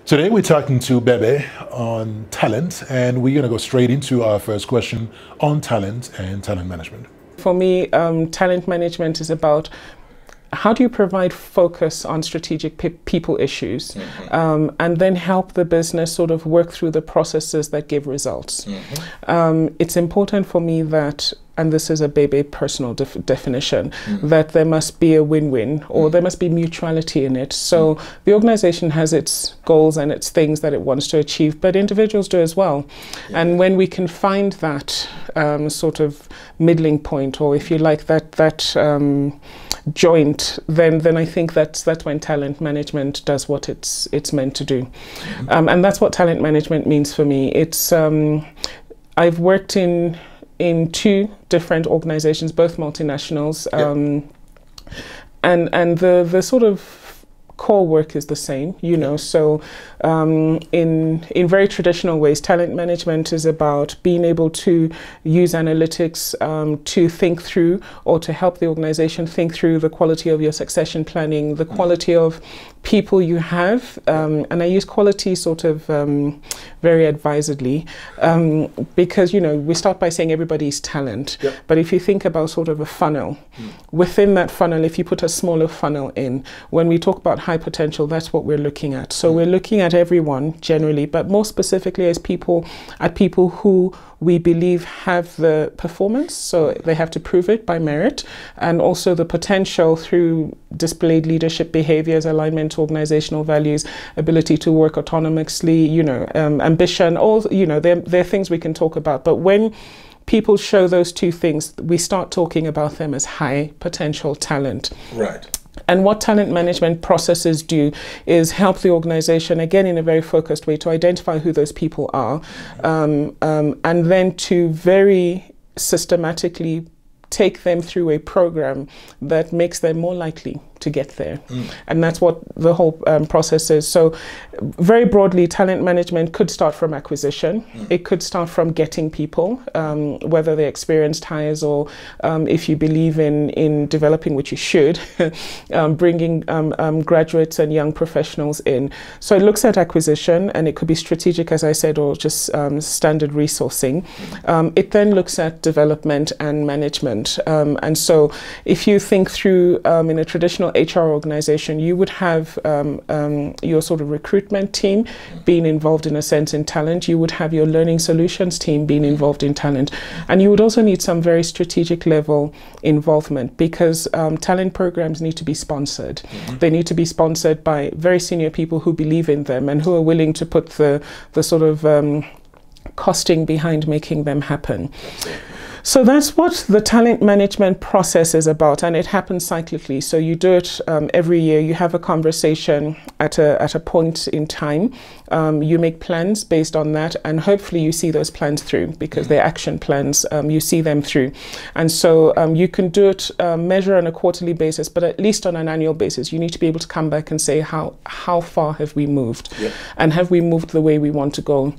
Today we're talking to Bebe on talent, and we're going to go straight into our first question on talent and talent management. For me, talent management is about how do you provide focus on strategic people issues, and then help the business sort of work through the processes that give results. It's important for me that, and this is a Bebe personal definition, that there must be a win-win, or there must be mutuality in it. So the organization has its goals and its things that it wants to achieve, but individuals do as well. And when we can find that sort of middling point, or if you like, that joint, then I think that's when talent management does what it's meant to do. And that's what talent management means for me. It's I've worked in two different organizations, both multinationals, and the sort of core work is the same, you know. So in very traditional ways, talent management is about being able to use analytics to think through, or to help the organization think through, the quality of your succession planning, the quality of people you have, and I use quality sort of very advisedly, because, you know, we start by saying everybody's talent, but if you think about sort of a funnel, within that funnel, if you put a smaller funnel in, when we talk about high potential, that's what we're looking at. So we're looking at everyone generally, but more specifically as people who we believe have the performance, so they have to prove it by merit, and also the potential through displayed leadership behaviors, alignment to organizational values, ability to work autonomously, you know, ambition, all, you know, they're things we can talk about. But when people show those two things, we start talking about them as high potential talent. Right. And what talent management processes do is help the organization, again in a very focused way, to identify who those people are, and then to very systematically take them through a program that makes them more likely to get there. And that's what the whole process is. So very broadly, talent management could start from acquisition. It could start from getting people, whether they're experienced hires, or if you believe in developing, which you should, bringing graduates and young professionals in. So it looks at acquisition, and it could be strategic, as I said, or just standard resourcing. It then looks at development and management. And so if you think through in a traditional HR organization, you would have your sort of recruitment team being involved in a sense in talent. You would have your learning solutions team being involved in talent. And you would also need some very strategic level involvement, because talent programs need to be sponsored. They need to be sponsored by very senior people who believe in them and who are willing to put the sort of costing behind making them happen. So that's what the talent management process is about, and it happens cyclically. So you do it every year. You have a conversation at a point in time. You make plans based on that, and hopefully you see those plans through, because they're action plans. You see them through, and so you can do it, measure on a quarterly basis, but at least on an annual basis, you need to be able to come back and say how far have we moved, and have we moved the way we want to go?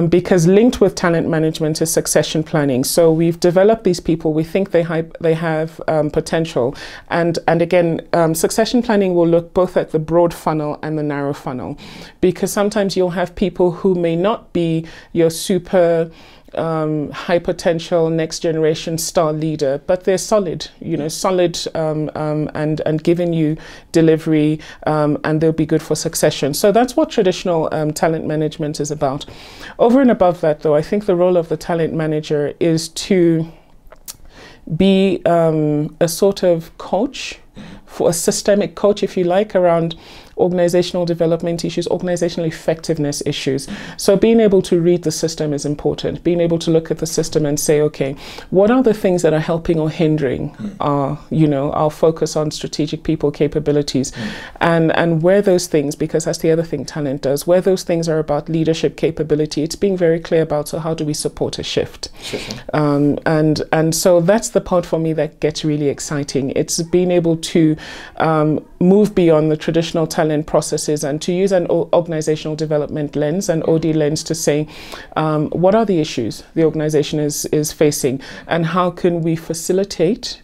Because linked with talent management is succession planning. So we've developed these people, we think they have potential, and again, succession planning will look both at the broad funnel and the narrow funnel, because sometimes you'll have people who may not be your super high potential next generation star leader, but they're solid, you know, solid, and giving you delivery, and they'll be good for succession. So that's what traditional talent management is about. Over and above that, though, I think the role of the talent manager is to be a sort of coach, for a systemic coach, if you like, around organizational development issues, organizational effectiveness issues. So being able to read the system is important. Being able to look at the system and say, okay, what are the things that are helping or hindering our, you know, our focus on strategic people capabilities, and where those things, because that's the other thing talent does, where those things are about leadership capability, it's being very clear about, so how do we support a shift? And so that's the part for me that gets really exciting. It's being able to move beyond the traditional talent processes and to use an organizational development lens, an OD lens, to say what are the issues the organization is facing, and how can we facilitate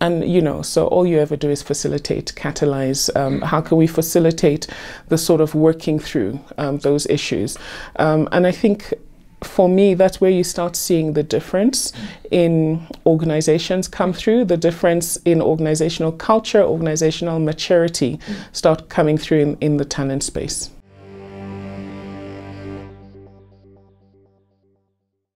And, you know, so all you ever do is facilitate, catalyze. How can we facilitate the sort of working through those issues? And I think for me, that's where you start seeing the difference in organizations come through, the difference in organizational culture, organizational maturity start coming through in the talent space.